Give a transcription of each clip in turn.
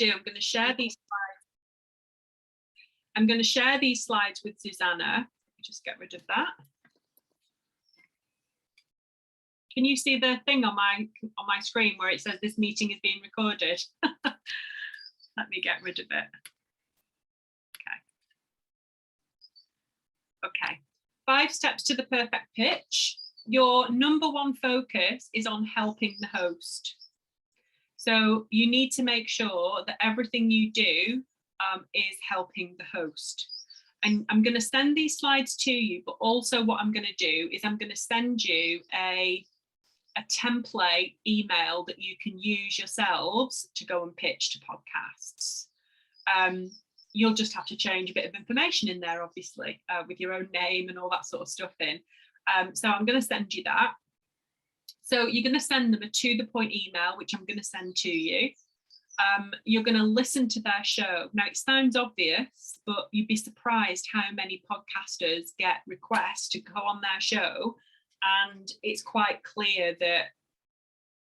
I'm going to share these slides. I'm going to share these slides with Susanna. Just get rid of that. Can you see the thing on my screen where it says this meeting is being recorded? Let me get rid of it. Okay. 5 steps to the perfect pitch. Your number one focus is on helping the host. So you need to make sure that everything you do is helping the host. And I'm going to send these slides to you, but also what I'm going to do is I'm going to send you a template email that you can use yourselves to go and pitch to podcasts. You'll just have to change a bit of information in there, obviously, with your own name and all that sort of stuff in. So I'm going to send you that. So you're going to send them a to the point email, which I'm going to send to you. You're going to listen to their show. Now, it sounds obvious, but you'd be surprised how many podcasters get requests to go on their show, and it's quite clear that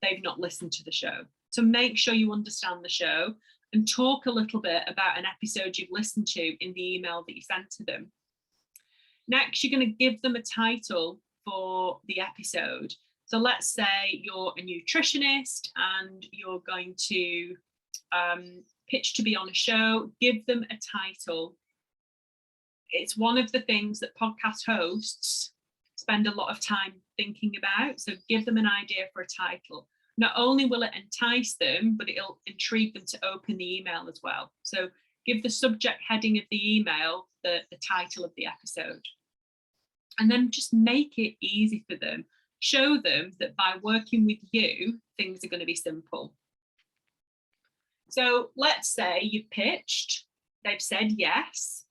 they've not listened to the show. So make sure you understand the show and talk a little bit about an episode you've listened to in the email that you sent to them. Next, you're going to give them a title for the episode. So let's say you're a nutritionist and you're going to pitch to be on a show. Give them a title. It's one of the things that podcast hosts spend a lot of time thinking about. So give them an idea for a title. Not only will it entice them, but it'll intrigue them to open the email as well. So give the subject heading of the email the title of the episode. And then just make it easy for them. Show them that by working with you, things are going to be simple. So let's say you've pitched, they've said yes.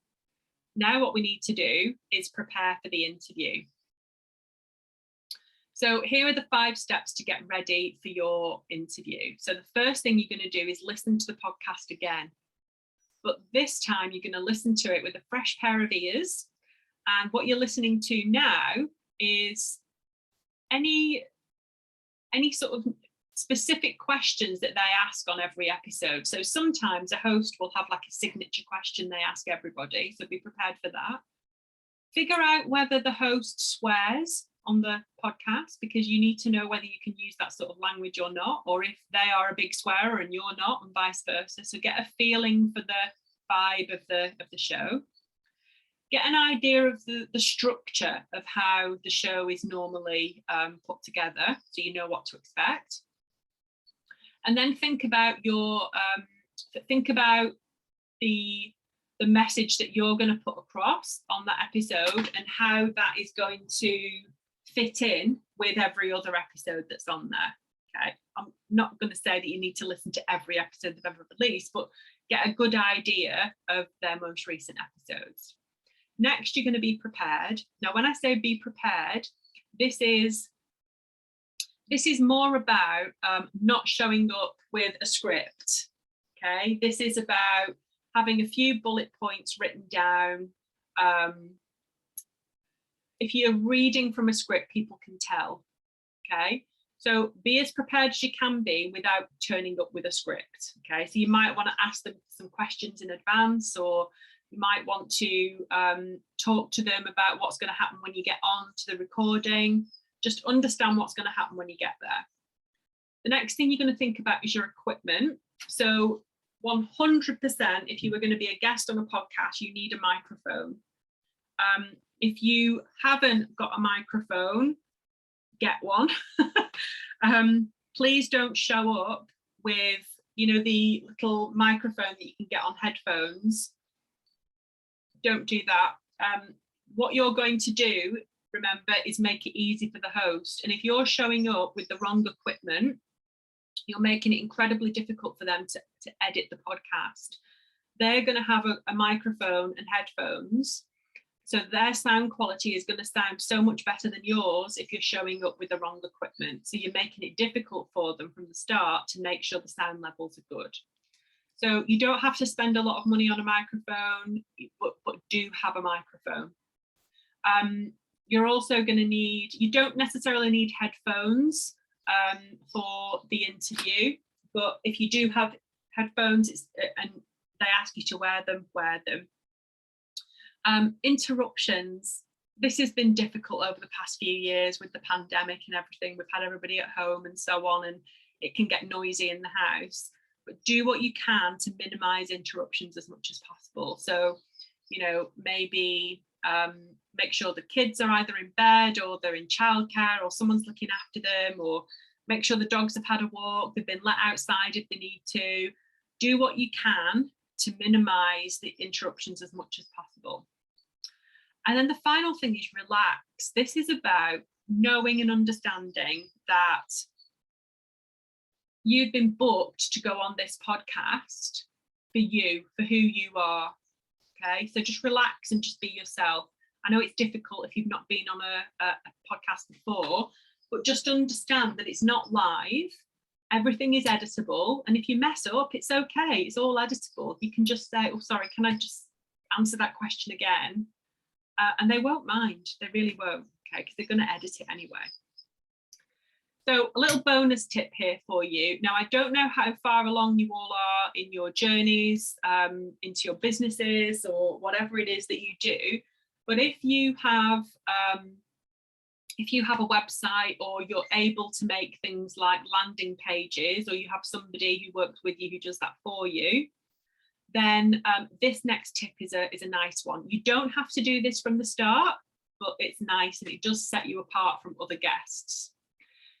Now what we need to do is prepare for the interview. So here are the 5 steps to get ready for your interview. So the first thing you're going to do is listen to the podcast again. But this time you're going to listen to it with a fresh pair of ears. And what you're listening to now is any sort of specific questions that they ask on every episode. So sometimes a host will have like a signature question they ask everybody. So be prepared for that. Figure out whether the host swears on the podcast, because you need to know whether you can use that sort of language or not, or if they are a big swearer and you're not, and vice versa. So get a feeling for the vibe of the show. Get an idea of the structure of how the show is normally put together, so you know what to expect. And then think about the message that you're going to put across on that episode and how that is going to fit in with every other episode that's on there. Okay, I'm not going to say that you need to listen to every episode they've ever released, but get a good idea of their most recent episodes. Next, you're going to be prepared. Now, when I say be prepared, this is more about not showing up with a script. Okay, this is about having a few bullet points written down. If you're reading from a script, people can tell. Okay, so be as prepared as you can be without turning up with a script. Okay, so you might want to ask them some questions in advance, or you might want to talk to them about what's going to happen when you get on to the recording. Just understand what's going to happen when you get there. The next thing you're going to think about is your equipment. So 100%, if you were going to be a guest on a podcast, you need a microphone. If you haven't got a microphone, get one. Please don't show up with, the little microphone that you can get on headphones. Don't do that. What you're going to do, remember, is make it easy for the host. And if you're showing up with the wrong equipment, you're making it incredibly difficult for them to edit the podcast. They're going to have a microphone and headphones. So their sound quality is going to sound so much better than yours if you're showing up with the wrong equipment. So you're making it difficult for them from the start to make sure the sound levels are good. So you don't have to spend a lot of money on a microphone, but do have a microphone. You're also going to you don't necessarily need headphones for the interview, but if you do have headphones, and they ask you to wear them, wear them. Interruptions. This has been difficult over the past few years with the pandemic and everything. We've had everybody at home and so on, and it can get noisy in the house. But do what you can to minimize interruptions as much as possible. So, you know, maybe make sure the kids are either in bed or they're in childcare or someone's looking after them, or make sure the dogs have had a walk, they've been let outside if they need to. Do what you can to minimize the interruptions as much as possible. And then the final thing is relax. This is about knowing and understanding that you've been booked to go on this podcast for you, for who you are. Okay, so just relax and just be yourself. I know it's difficult if you've not been on a podcast before, but just understand that it's not live. Everything is editable. And if you mess up, it's okay. It's all editable. You can just say, oh, sorry, can I just answer that question again? And they won't mind. They really won't, okay, because they're going to edit it anyway. So a little bonus tip here for you. Now, I don't know how far along you all are in your journeys into your businesses or whatever it is that you do, but if you have a website, or you're able to make things like landing pages, or you have somebody who works with you who does that for you, then this next tip is a nice one. You don't have to do this from the start, but it's nice and it does set you apart from other guests.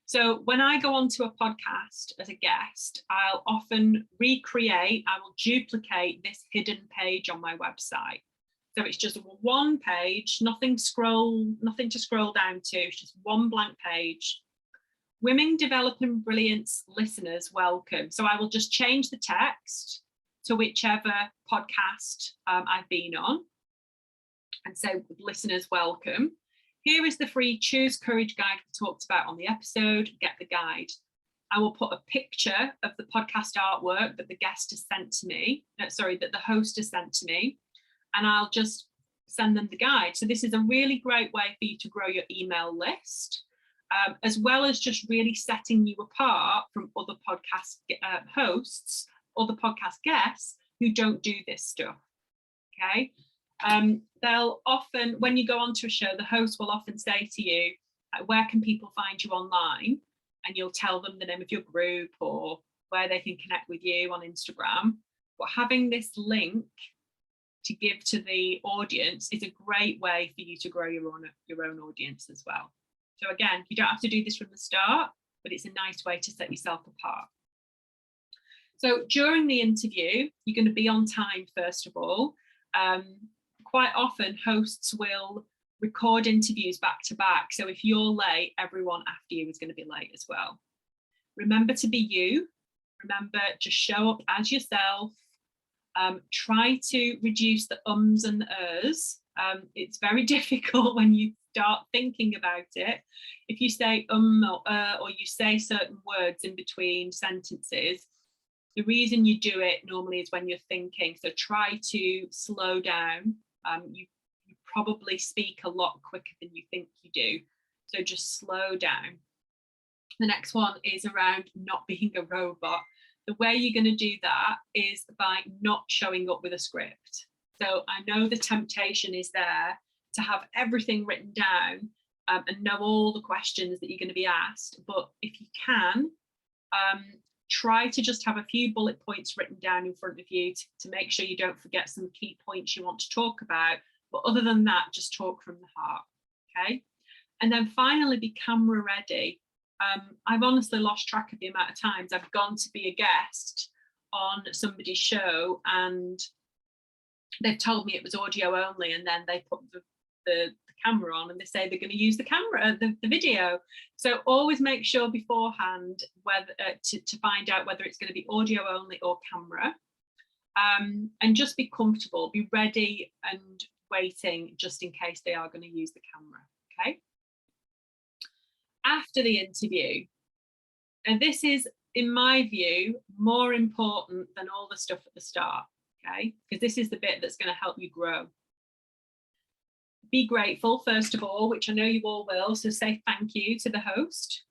So when I go onto a podcast as a guest, I'll often I will duplicate this hidden page on my website. So it's just one page, nothing to scroll down to, it's just one blank page. Women Developing Brilliance listeners, welcome. So I will just change the text to whichever podcast I've been on and say, listeners, welcome. Here is the free Choose Courage guide we talked about on the episode. Get the guide. I will put a picture of the podcast artwork that the guest has sent to me, that the host has sent to me, and I'll just send them the guide. So this is a really great way for you to grow your email list, as well as just really setting you apart from other podcast hosts, other podcast guests who don't do this stuff, okay? They'll often, when you go onto a show, the host will often say to you, where can people find you online? And you'll tell them the name of your group or where they can connect with you on Instagram. But having this link to give to the audience is a great way for you to grow your own audience as well. So again, you don't have to do this from the start, but it's a nice way to set yourself apart. So during the interview, you're going to be on time, first of all. Quite often hosts will record interviews back to back. So if you're late, everyone after you is going to be late as well. Remember to be you. Remember, just show up as yourself. Try to reduce the ums and the ers. It's very difficult when you start thinking about it. If you say or you say certain words in between sentences, the reason you do it normally is when you're thinking. So try to slow down. You probably speak a lot quicker than you think you do. So just slow down. The next one is around not being a robot. The way you're going to do that is by not showing up with a script. So I know the temptation is there to have everything written down and know all the questions that you're going to be asked. But if you can, try to just have a few bullet points written down in front of you to make sure you don't forget some key points you want to talk about. But other than that, just talk from the heart, okay? And then finally, be camera ready. I've honestly lost track of the amount of times I've gone to be a guest on somebody's show and they've told me it was audio only, and then they put the camera on and they say they're going to use the camera, the video. So always make sure beforehand whether to find out whether it's going to be audio only or camera, and just be comfortable, be ready and waiting just in case they are going to use the camera, okay? After the interview, and this is, in my view, more important than all the stuff at the start, okay? Because this is the bit that's going to help you grow. Be grateful, first of all, which I know you all will, so say thank you to the host.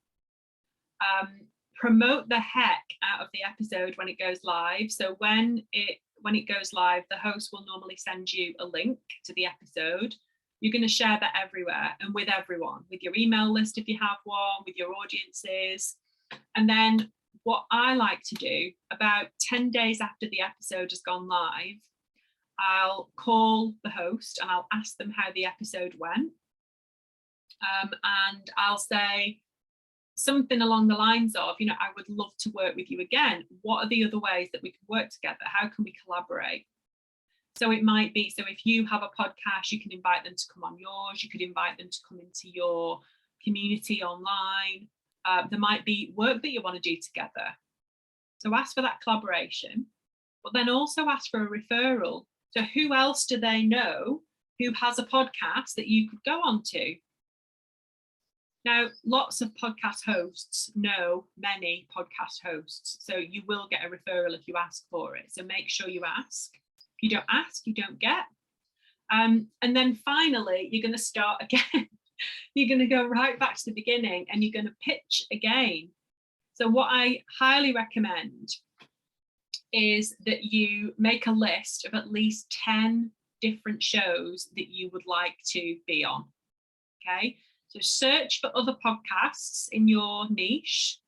promote the heck out of the episode when it goes live. So when it goes live, the host will normally send you a link to the episode. You're going to share that everywhere and with everyone, with your email list if you have one, with your audiences. And then what I like to do, about 10 days after the episode has gone live, I'll call the host and I'll ask them how the episode went. And I'll say something along the lines of, I would love to work with you again. What are the other ways that we can work together? How can we collaborate? So it might be, so if you have a podcast, you can invite them to come on yours. You could invite them to come into your community online. There might be work that you want to do together. So ask for that collaboration, but then also ask for a referral. So who else do they know who has a podcast that you could go on to? Now, lots of podcast hosts know many podcast hosts, so you will get a referral if you ask for it. So make sure you ask. If you don't ask, you don't get. And then finally, you're going to start again. You're going to go right back to the beginning and you're going to pitch again. So what I highly recommend is that you make a list of at least 10 different shows that you would like to be on. Okay. So search for other podcasts in your niche.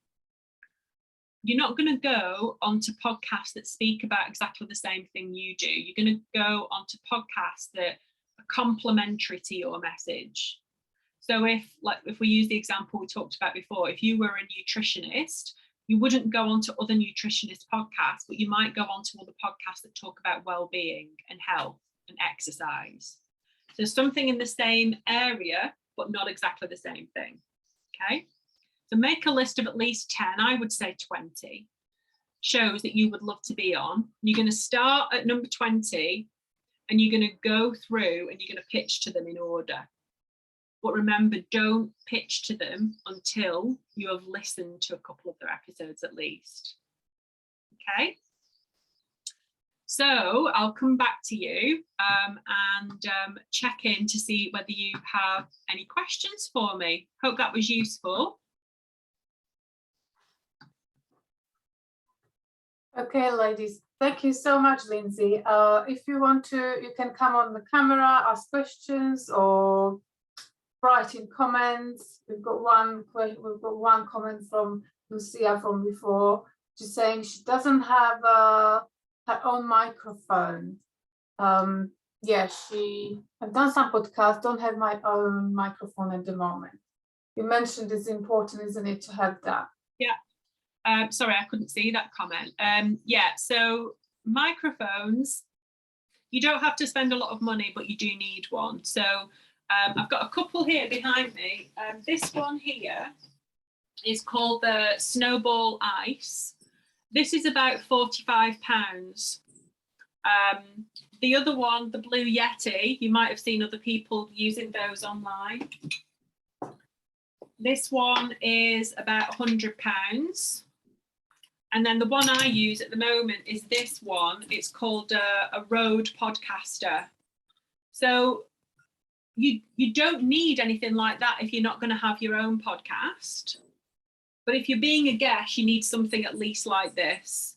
You're not going to go onto podcasts that speak about exactly the same thing you do. You're going to go onto podcasts that are complementary to your message. So if we use the example we talked about before, if you were a nutritionist, you wouldn't go onto other nutritionist podcasts, but you might go onto other podcasts that talk about well-being and health and exercise. So something in the same area, but not exactly the same thing. Okay. So make a list of at least 10, I would say 20 shows that you would love to be on. You're going to start at number 20 and you're going to go through and you're going to pitch to them in order. But remember, don't pitch to them until you have listened to a couple of their episodes at least. Okay. So I'll come back to you and check in to see whether you have any questions for me. Hope that was useful. Okay, ladies, thank you so much, Lindsay. If you want to, you can come on the camera, ask questions, or write in comments. We've got one comment from Lucia from before, just saying she doesn't have her own microphone. Yeah, I've done some podcasts, don't have my own microphone at the moment. You mentioned it's important, isn't it, to have that? Yeah. Sorry, I couldn't see that comment. Yeah, so microphones, you don't have to spend a lot of money, but you do need one. So I've got a couple here behind me. This one here is called the Snowball Ice. This is about £45. The other one, the Blue Yeti, you might have seen other people using those online. This one is about £100. And then the one I use at the moment is this one. It's called a Rode Podcaster. So you don't need anything like that if you're not going to have your own podcast. But if you're being a guest, you need something at least like this.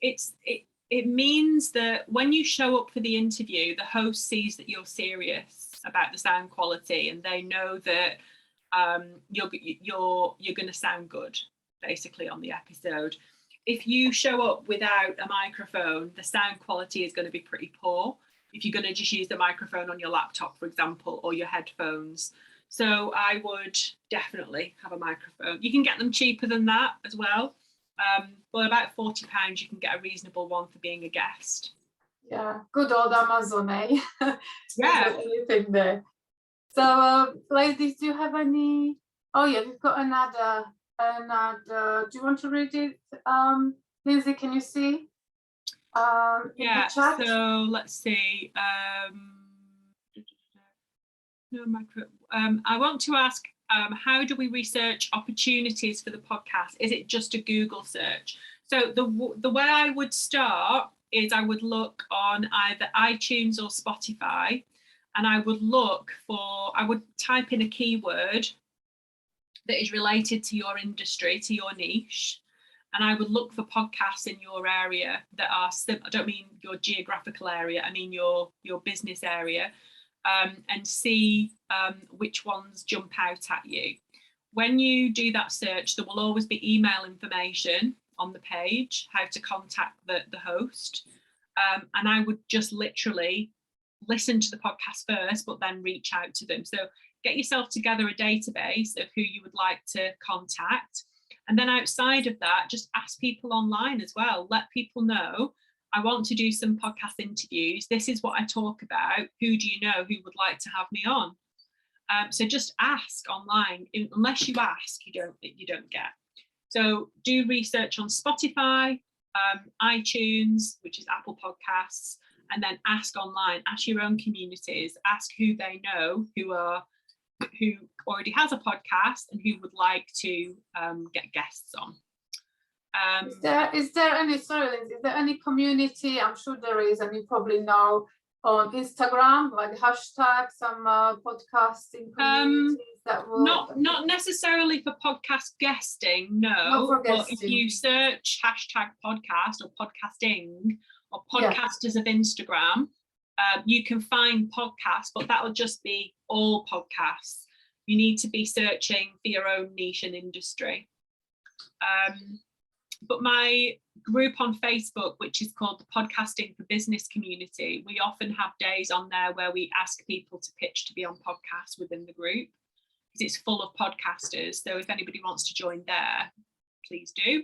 It means that when you show up for the interview, the host sees that you're serious about the sound quality, and they know that you're going to sound good, basically, on the episode. If you show up without a microphone, the sound quality is going to be pretty poor. If you're going to just use the microphone on your laptop, for example, or your headphones. So I would definitely have a microphone. You can get them cheaper than that as well. But about £40, you can get a reasonable one for being a guest. Yeah, good old Amazon, eh? Yeah. Anything there. So, ladies, do you have any? Oh yeah, we've got another. Do you want to read it, Lindsay? Can you see? Yeah. So let's see. No micro. I want to ask. How do we research opportunities for the podcast? Is it just a Google search? So the way I would start is I would look on either iTunes or Spotify, and I would type in a keyword that is related to your industry, to your niche. And I would look for podcasts in your area that are, I don't mean your geographical area, I mean your business area, and see which ones jump out at you. When you do that search, there will always be email information on the page, how to contact the host. And I would just literally listen to the podcast first, but then reach out to them. So get yourself together a database of who you would like to contact. And then outside of that, just ask people online as well. Let people know, I want to do some podcast interviews. This is what I talk about. Who do you know who would like to have me on? So just ask online. Unless you ask, you don't get. So do research on Spotify, iTunes, which is Apple Podcasts, and then ask online. Ask your own communities. Ask who they know who already has a podcast and who would like to get guests on. Is there any community? I'm sure there is, and you probably know, on Instagram, like hashtag some podcasting communities that will not necessarily for podcast guesting, no. But if you search hashtag podcast or podcasting or podcasters of Instagram, you can find podcasts, but that'll just be all podcasts. You need to be searching for your own niche and industry. But my group on Facebook, which is called the Podcasting for Business Community, we often have days on there where we ask people to pitch to be on podcasts within the group, because it's full of podcasters. So if anybody wants to join there, please do.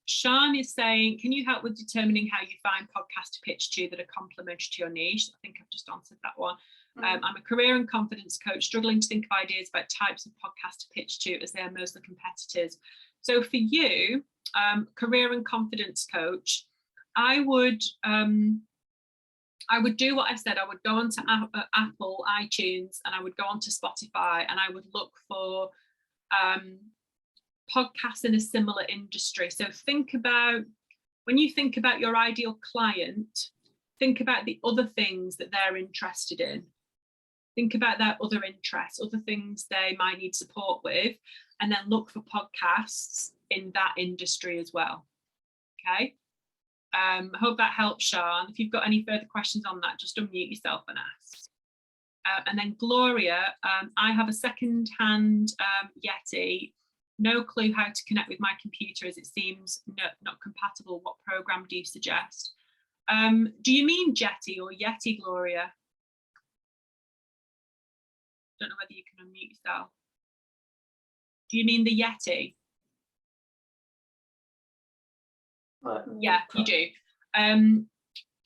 Sean is saying, can you help with determining how you find podcasts to pitch to that are complementary to your niche? I think I've just answered that one. I'm a career and confidence coach, struggling to think of ideas about types of podcasts to pitch to as they are mostly competitors. So for you, career and confidence coach, I would do what I said. I would go onto Apple, iTunes, and I would go onto Spotify, and I would look for podcasts in a similar industry. So when you think about your ideal client, think about the other things that they're interested in. Think about their other interests, other things they might need support with, and then look for podcasts in that industry as well. Okay. I hope that helps, Sean. If you've got any further questions on that, just unmute yourself and ask. And then Gloria, I have a second-hand Yeti. No clue how to connect with my computer as it seems not compatible. What program do you suggest? Do you mean Jetty or Yeti, Gloria? Don't know whether you can unmute yourself. Do you mean the Yeti? Yeah, you do.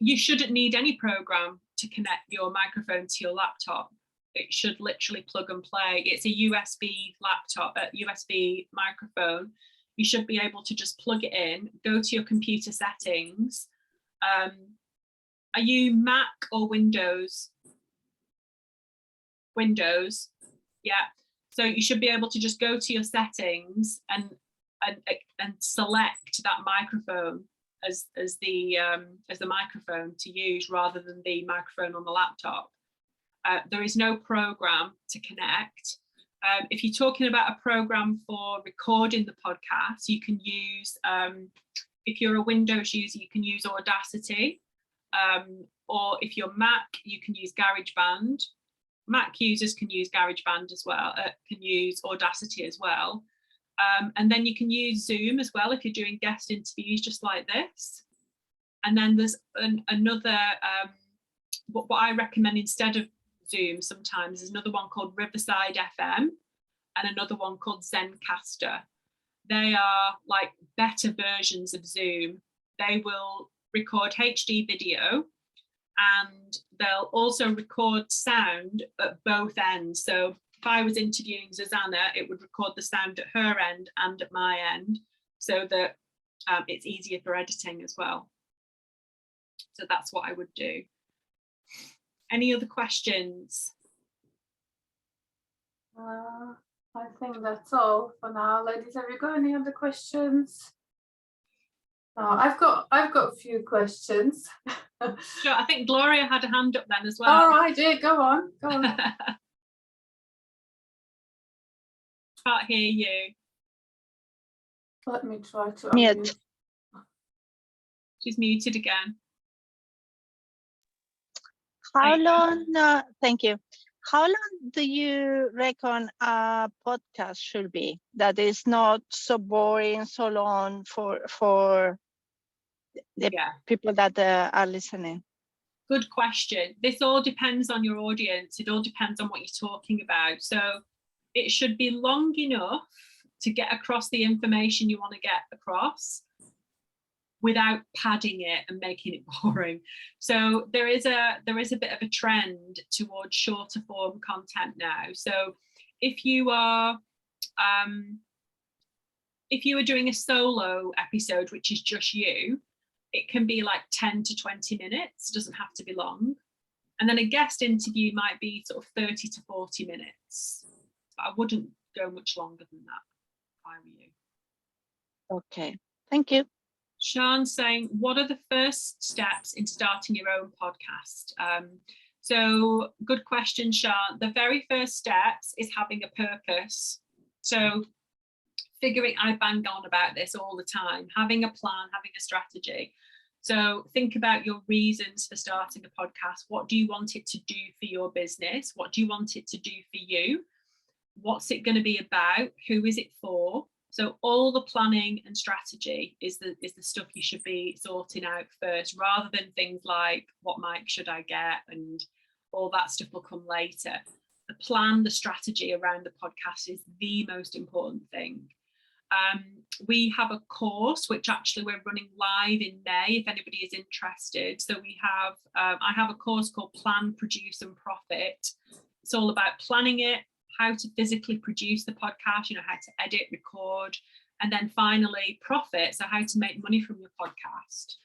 You shouldn't need any program to connect your microphone to your laptop. It should literally plug and play. It's a USB laptop, USB microphone. You should be able to just plug it in, go to your computer settings. Are you Mac or Windows? Windows, yeah. So you should be able to just go to your settings and select that microphone as the microphone to use rather than the microphone on the laptop. There is no program to connect. If you're talking about a program for recording the podcast, you can use, if you're a Windows user, you can use Audacity, or if you're Mac, you can use GarageBand. Mac users can use GarageBand as well, can use Audacity as well. And then you can use Zoom as well if you're doing guest interviews just like this. And then there's another, what I recommend instead of Zoom sometimes is another one called Riverside FM and another one called Zencastr. They are like better versions of Zoom. They will record HD video and they'll also record sound at both ends. So if I was interviewing Susanna, it would record the sound at her end and at my end so that it's easier for editing as well. So that's what I would do. Any other questions? I think that's all for now. Ladies, have you got any other questions? I've got a few questions. Sure, I think Gloria had a hand up then as well. All right, yeah, go on. can't hear you. Let me try to Mute. unmute. She's muted again. How There you go. long, thank you. How long do you reckon a podcast should be that is not so boring, so long for the Yeah, people that are listening? good question. This all depends on your audience. It all depends on what you're talking about. So it should be long enough to get across the information you want to get across without padding it and making it boring. So there is a bit of a trend towards shorter form content now. So if you are doing a solo episode, which is just you, it can be like 10 to 20 minutes. It doesn't have to be long. And then a guest interview might be sort of 30 to 40 minutes. But I wouldn't go much longer than that if I were you. Okay, thank you. Sean's saying, what are the first steps in starting your own podcast? So good question, Sean. The very first steps is having a purpose. So I bang on about this all the time, having a plan, having a strategy. So think about your reasons for starting a podcast. What do you want it to do for your business? What do you want it to do for you? What's it going to be about? Who is it for? So all the planning and strategy is the stuff you should be sorting out first, rather than things like what mic should I get, and all that stuff will come later. The plan, the strategy around the podcast is the most important thing. We have a course which actually we're running live in May if anybody is interested. So we have I have a course called Plan, Produce and Profit. It's all about planning it, how to physically produce the podcast, how to edit, record, and then finally profit, so how to make money from your podcast.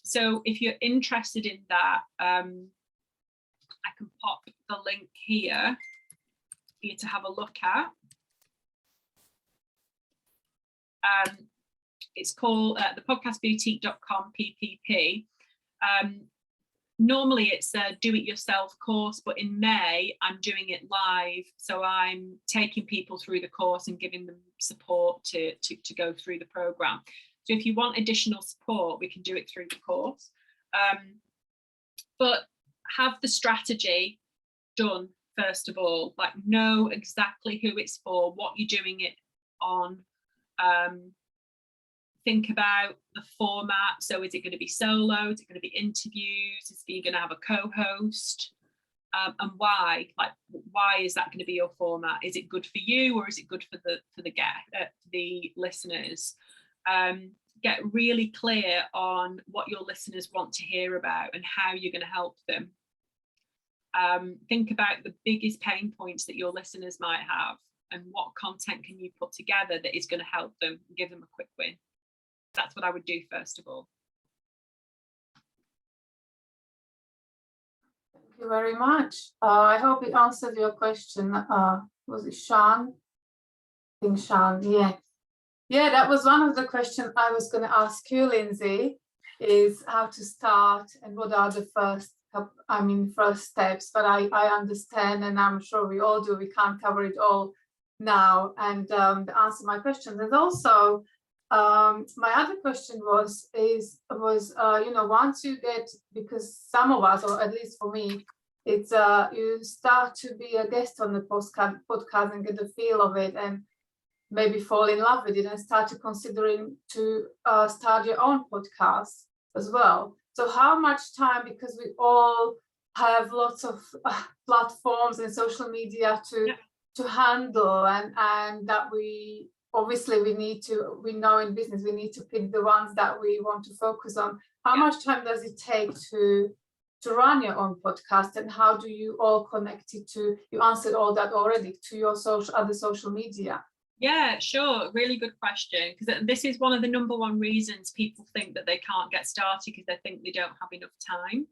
So if you're interested in that, I can pop the link here for you to have a look at. It's called the podcastboutique.com PPP. Normally it's a do-it-yourself course, but in May I'm doing it live. So I'm taking people through the course and giving them support to go through the program. So if you want additional support, we can do it through the course. But have the strategy done first of all, like know exactly who it's for, what you're doing it on. Think about the format. So is it going to be solo? Is it going to be interviews? Is it going to have a co-host? And why? Like, why is that going to be your format? Is it good for you, or is it good for the listeners? Get really clear on what your listeners want to hear about and how you're going to help them. Think about the biggest pain points that your listeners might have, and what content can you put together that is going to help them, give them a quick win. That's what I would do first of all. Thank you very much. I hope it answered your question. Was it Sean? I think Sean, yeah. Yeah, that was one of the questions I was going to ask you, Lindsay, is how to start and what are the first steps. But I understand, and I'm sure we all do, we can't cover it all now and answer my questions. And also my other question was once you get, because some of us, or at least for me, it's you start to be a guest on the podcast and get the feel of it and maybe fall in love with it and start to considering to start your own podcast as well. So how much time, because we all have lots of platforms and social media to handle, and that we obviously we know in business we need to pick the ones that we want to focus on. How much time does it take to run your own podcast, and how do you all connect it to, you answered all that already, to your other social media? Yeah, sure. Really good question, because this is one of the number one reasons people think that they can't get started, because they think they don't have enough time.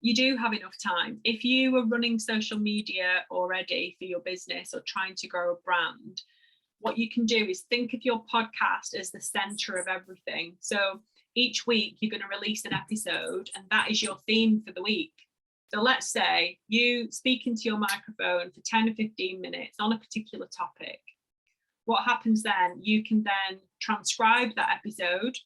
You do have enough time. If you are running social media already for your business or trying to grow a brand, what you can do is think of your podcast as the center of everything. So each week you're going to release an episode, and that is your theme for the week. So let's say you speak into your microphone for 10 or 15 minutes on a particular topic. What happens then? You can then transcribe that episode.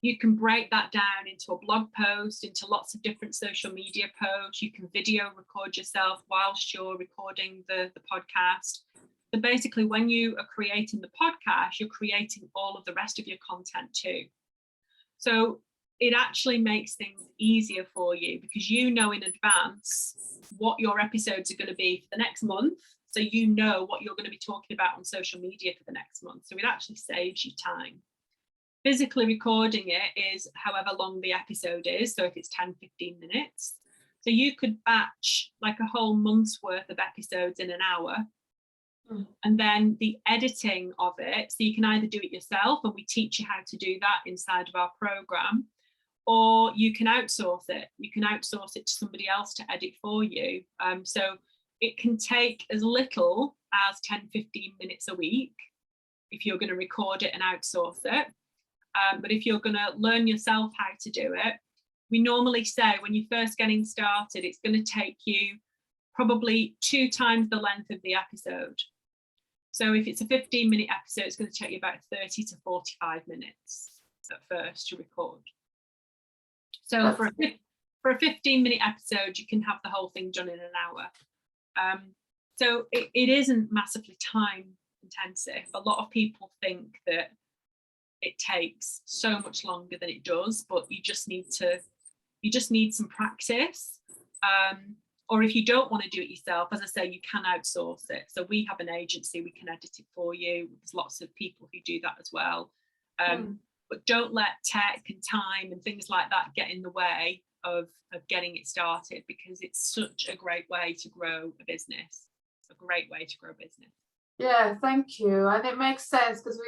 You can break that down into a blog post, into lots of different social media posts. You can video record yourself whilst you're recording the podcast. So basically, when you are creating the podcast, you're creating all of the rest of your content too. So it actually makes things easier for you because you know in advance what your episodes are going to be for the next month. So you know what you're going to be talking about on social media for the next month. So it actually saves you time. Physically recording it is however long the episode is. So if it's 10, 15 minutes. So you could batch like a whole month's worth of episodes in an hour. And then the editing of it, so you can either do it yourself, and we teach you how to do that inside of our program, or you can outsource it. You can outsource it to somebody else to edit for you. So it can take as little as 10, 15 minutes a week if you're going to record it and outsource it. But if you're going to learn yourself how to do it, we normally say when you're first getting started, it's going to take you probably 2 times the length of the episode. So if it's a 15-minute episode, it's going to take you about 30 to 45 minutes at first to record. So for a 15-minute episode, you can have the whole thing done in an hour. So it isn't massively time intensive. A lot of people think that it takes so much longer than it does, but you just need some practice. Or if you don't want to do it yourself, as I say, you can outsource it. So we have an agency, we can edit it for you. There's lots of people who do that as well. But don't let tech and time and things like that get in the way of getting it started, because it's such a great way to grow a business. It's a great way to grow a business. Yeah, thank you. And it makes sense because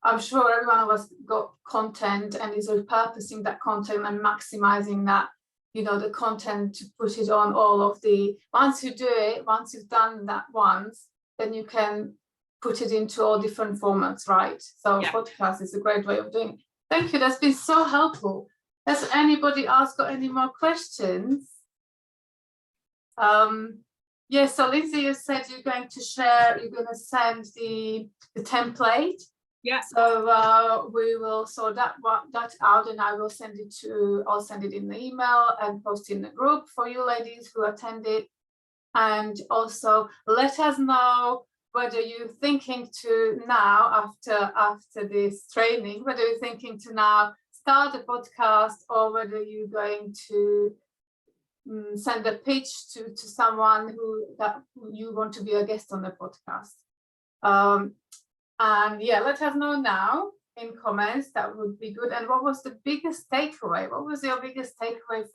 I'm sure every one of us got content and is repurposing that content and maximizing that, the content to put it on all of once you do it, once you've done that once, then you can put it into all different formats, right? So yeah. Podcast is a great way of doing it. Thank you, that's been so helpful. Has anybody else got any more questions? Yeah, so Lindsay, you said you're going to send the template. Yeah. So we will sort that out, and I'll send it in the email and post in the group for you ladies who attended. And also let us know whether you're thinking to now, after this training, whether you're thinking to now start a podcast, or whether you're going to send a pitch to someone who you want to be a guest on the podcast. And yeah, let us know now in comments. That would be good. And what was the biggest takeaway? What was your biggest takeaway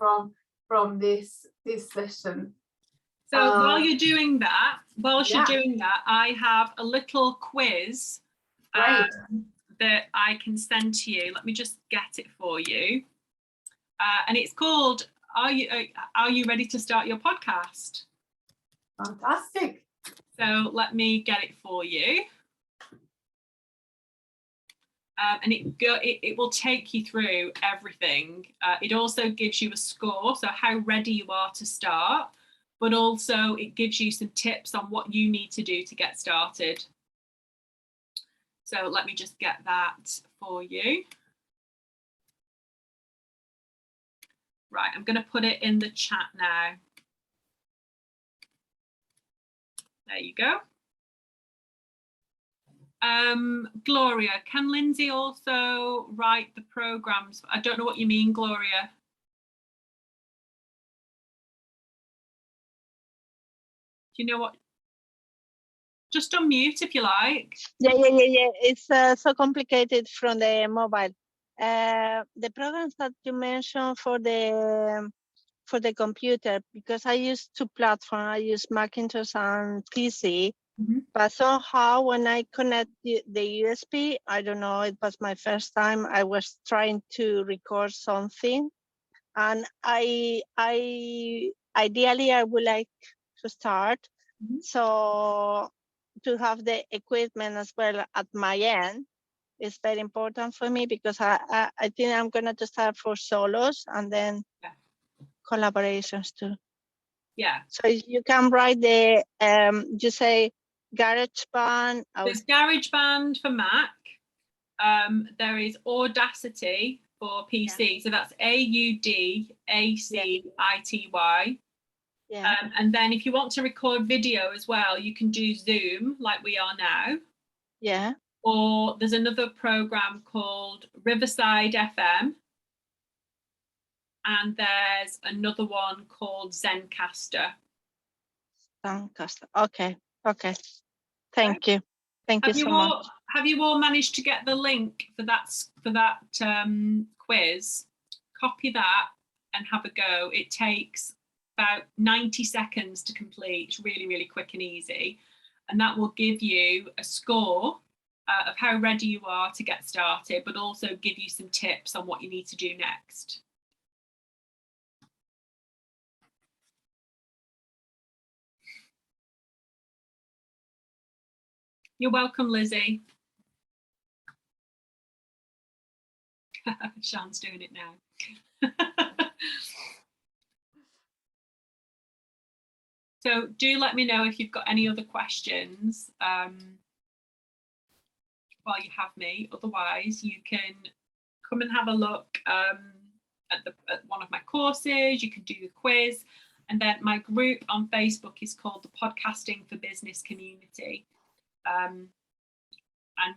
from this session? So while you're doing that, I have a little quiz that I can send to you. Let me just get it for you. And it's called, Are you ready to start your podcast? Fantastic. So let me get it for you. And it will take you through everything. It also gives you a score, so how ready you are to start, but also it gives you some tips on what you need to do to get started. So let me just get that for you. Right, I'm going to put it in the chat now. There you go. Gloria, can Lindsay also write the programs? I don't know what you mean, Gloria. Do you know what? Just unmute if you like. Yeah. It's so complicated from the mobile. The programs that you mentioned for the computer, because I use 2 platforms. I use Macintosh and PC. Mm-hmm. But somehow when I connect the USB, I don't know, it was my first time, I was trying to record something, and I ideally I would like to start. Mm-hmm. So to have the equipment as well at my end is very important for me, because I think I'm going to start for solos and then collaborations too. Yeah. So you can write the, you say GarageBand. There's GarageBand for Mac. There is Audacity for PC. So that's AUDACITY. Yeah. And then if you want to record video as well, you can do Zoom like we are now. Yeah. Or there's another program called Riverside FM. And there's another one called Zencaster. Zencaster. Okay. Okay. Thank you. Thank you so much. Have you all managed to get the link for that quiz? Copy that and have a go. It takes about 90 seconds to complete. It's really, really quick and easy. And that will give you a score of how ready you are to get started, but also give you some tips on what you need to do next. You're welcome, Lizzie. Sian's doing it now. So do let me know if you've got any other questions while you have me. Otherwise, you can come and have a look at one of my courses. You can do the quiz. And then my group on Facebook is called the Podcasting for Business Community. And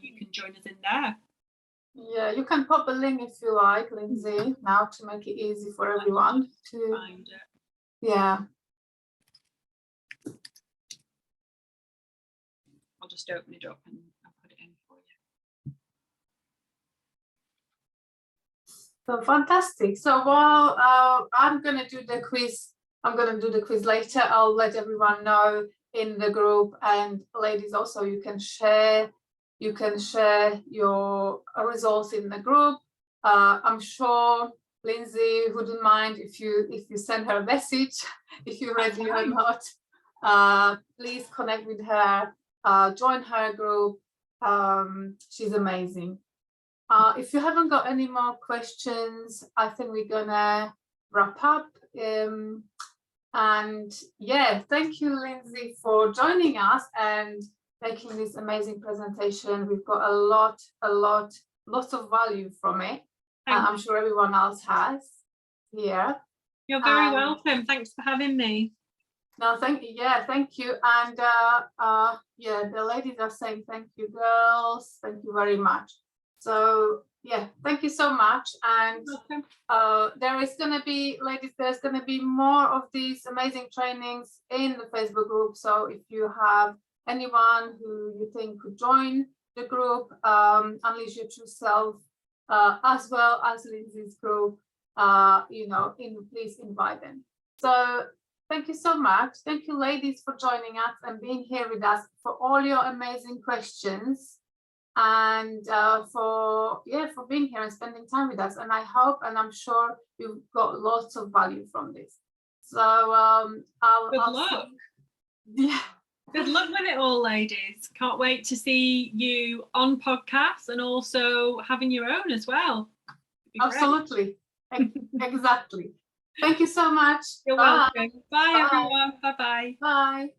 you can join us in there. Yeah, you can pop a link if you like, Lindsay, now to make it easy for everyone to Find it. Yeah. I'll just open it up and I'll put it in for you. So fantastic. So while I'm going to do the quiz, later. I'll let everyone know in the group, and ladies also, you can share your results in the group. I'm sure Lindsay wouldn't mind if you send her a message if you're ready or not. Please connect with her, join her group. She's amazing. If you haven't got any more questions, I think we're gonna wrap up. And yeah, thank you, Lindsay, for joining us and making this amazing presentation. We've got lots of value from it. I'm sure everyone else has here. You're very welcome. Thanks for having me. No, thank you. Yeah, thank you. And yeah, the ladies are saying thank you, girls. Thank you very much. So yeah, thank you so much. And there is going to be, ladies, there's going to be more of these amazing trainings in the Facebook group. So if you have anyone who you think could join the group, Unleash Your True Self, as well as Lindsay's group, please invite them. So thank you so much. Thank you, ladies, for joining us and being here with us, for all your amazing questions, and for being here and spending time with us. And I hope, and I'm sure you've got lots of value from this. So good luck. Yeah. Good luck with it all, ladies. Can't wait to see you on podcasts and also having your own as well. Absolutely. Exactly. Thank you so much. You're welcome. Bye, everyone. Bye-bye. Bye.